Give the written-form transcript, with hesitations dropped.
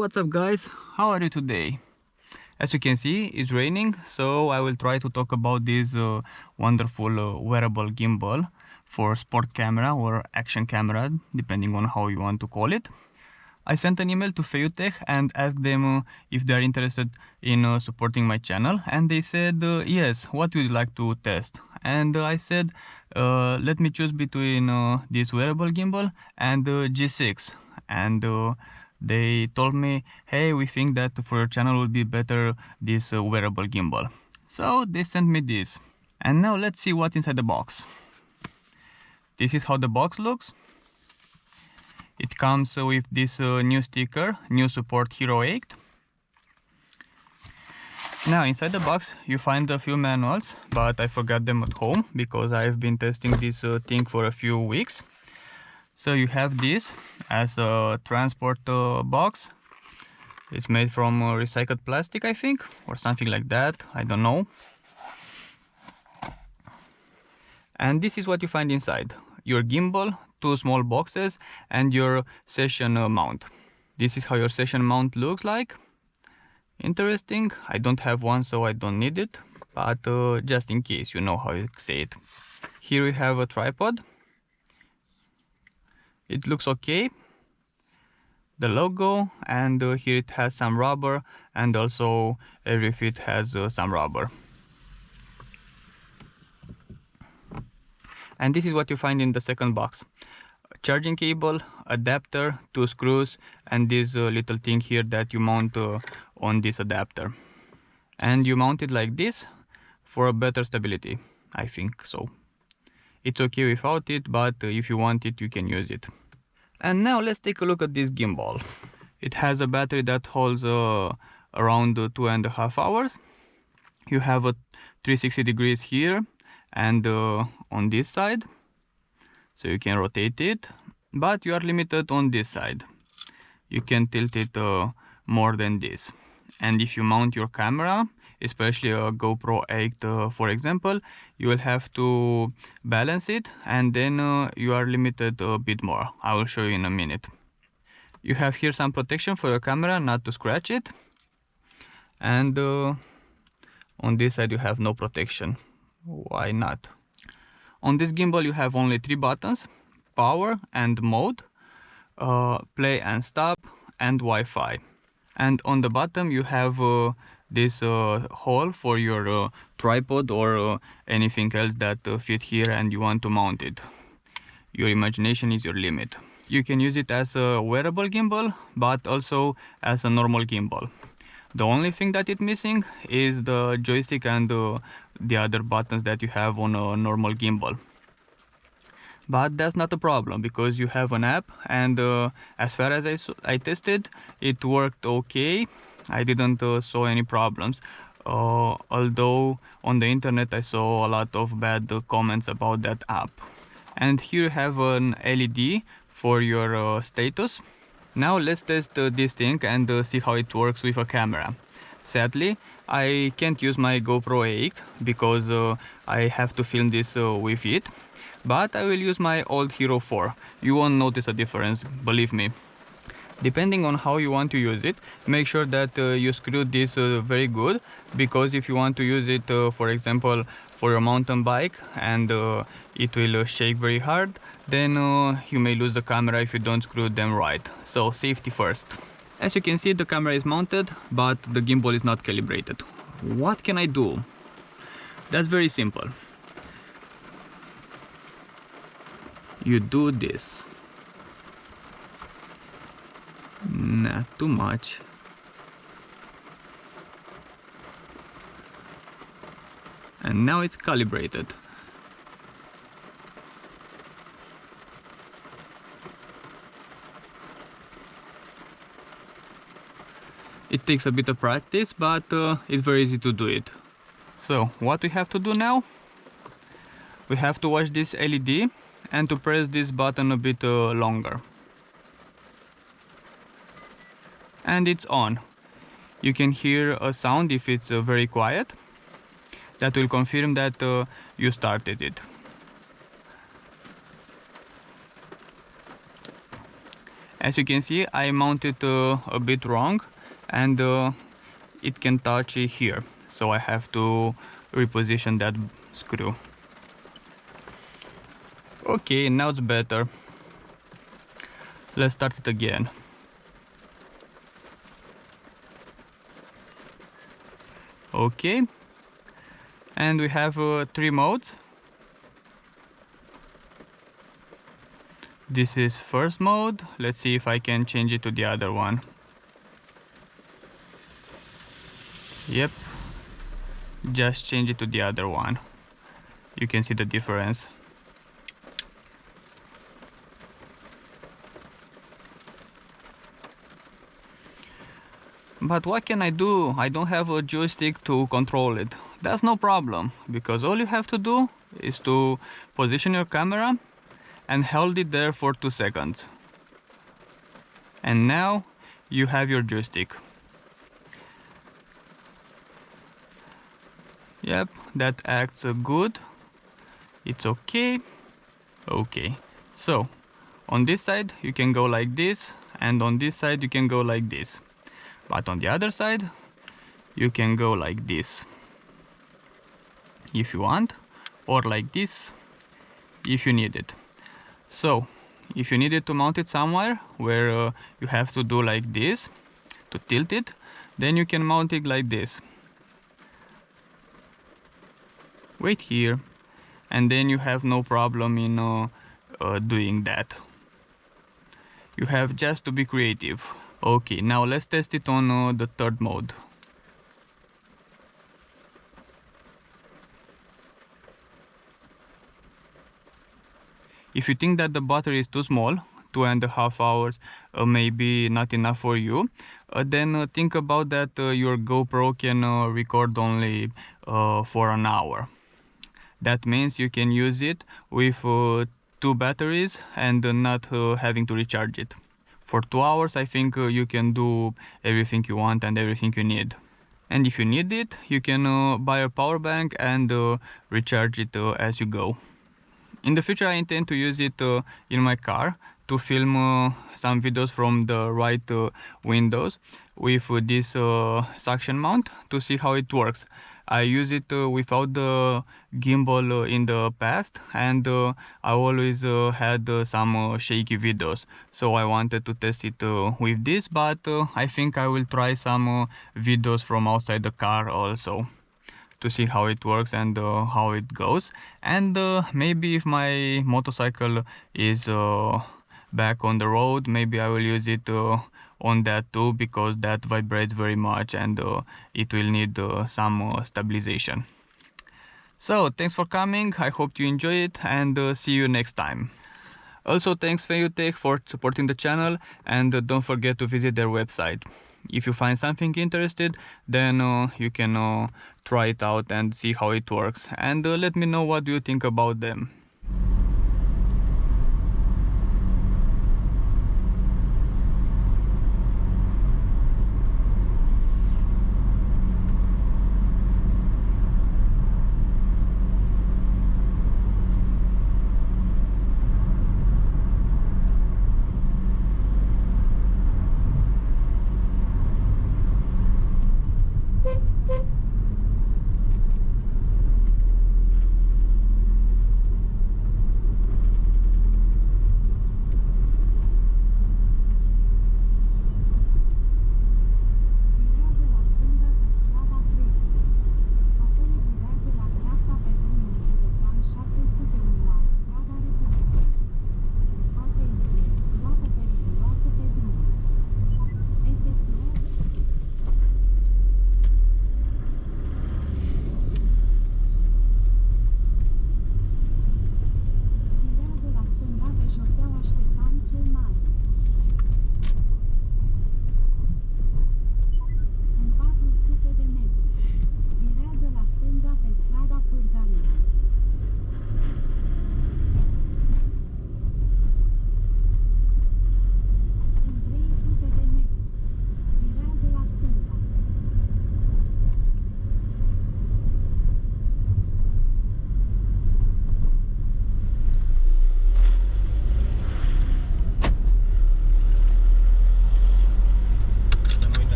what's up guys? How are you today? As you can see, it's raining, so I will try to talk about this wonderful wearable gimbal for sport camera or action camera, depending on how you want to call it. I sent an email to Feutech and asked them if they are interested in supporting my channel, and they said yes, what would you like to test? And I said let me choose between this wearable gimbal and G6, and they told me, hey, we think that for your channel would be better this wearable gimbal. So they sent me this, and now let's see what's inside the box. This is how the box looks. It comes with this new sticker, new support Hero 8. Now inside the box you find a few manuals, but I forgot them at home because I've been testing this thing for a few weeks. So you have this as a transport box. It's made from recycled plastic, I think, or something like that, I don't know. And this is what you find inside: your gimbal, two small boxes, and your session mount. This is how your session mount looks like. Interesting. I don't have one, so I don't need it, but just in case, you know how you say it. Here we have a tripod. It looks okay. The logo, and here it has some rubber, and also every feet has some rubber. And this is what you find in the second box: charging cable, adapter, two screws, and this little thing here that you mount on this adapter. And you mount it like this for a better stability, I think so. It's okay without it, but if you want it, you can use it. And now let's take a look at this gimbal. It has a battery that holds around 2.5 hours. You have a 360 degrees here and on this side, so you can rotate it, but you are limited on this side. You can tilt it more than this. And if you mount your camera, especially a GoPro 8 for example, you will have to balance it, and then you are limited a bit more. I will show you in a minute. You have here some protection for your camera, not to scratch it, and on this side you have no protection. Why not? On this gimbal you have only 3 buttons: power and mode, play and stop, and Wi-Fi. And on the bottom you have this hole for your tripod or anything else that fit here and you want to mount it. Your imagination is your limit. You can use it as a wearable gimbal, but also as a normal gimbal. The only thing that it's missing is the joystick and the other buttons that you have on a normal gimbal. But that's not a problem because you have an app, and as far as I tested, it worked okay. I didn't saw any problems, although on the internet I saw a lot of bad comments about that app. And here you have an LED for your status. Now let's test this thing and see how it works with a camera. Sadly, I can't use my GoPro 8 because I have to film this with it, but I will use my old Hero 4. You won't notice a difference, believe me. Depending on how you want to use it, make sure that you screw this very good, because if you want to use it, for example, for your mountain bike, and it will shake very hard, then you may lose the camera if you don't screw them right. So safety first. As you can see, the camera is mounted, but the gimbal is not calibrated. What can I do? That's very simple. You do this. Not too much. And now it's calibrated. It takes a bit of practice, but it's very easy to do it. So what we have to do now? We have to watch this LED and to press this button a bit longer. And it's on. You can hear a sound if it's very quiet. That will confirm that you started it. As you can see, I mounted a bit wrong, and it can touch here, so I have to reposition that screw. Okay, now it's better. Let's start it again. Okay, and we have 3 modes. This is first mode. Let's see if I can change it to the other one. Yep, just change it to the other one. You can see the difference. But what can I do? I don't have a joystick to control it. That's no problem, because all you have to do is to position your camera and hold it there for 2 seconds. And now you have your joystick. Yep, that acts good. It's okay. Okay, so on this side you can go like this, and on this side you can go like this. But on the other side you can go like this if you want, or like this if you need it. So if you needed to mount it somewhere where you have to do like this to tilt it, then you can mount it like this. Wait here, and then you have no problem in doing that. You have just to be creative. Okay, now let's test it on the third mode. If you think that the battery is too small, 2.5 hours may be not enough for you, then think about that your GoPro can record only for an hour. That means you can use it with 2 batteries and not having to recharge it. For 2 hours I think you can do everything you want and everything you need. And if you need it, you can buy a power bank and recharge it as you go. In the future I intend to use it in my car to film some videos from the right windows with this suction mount to see how it works. I use it without the gimbal in the past, and I always had some shaky videos, so I wanted to test it with this, but I think I will try some videos from outside the car also to see how it works and how it goes. And maybe if my motorcycle is back on the road, maybe I will use it on that too, because that vibrates very much and it will need some stabilization. So thanks for coming, I hope you enjoy it, and see you next time. Also thanks Feiyutech for supporting the channel, and don't forget to visit their website. If you find something interested, then you can try it out and see how it works, and let me know what you think about them.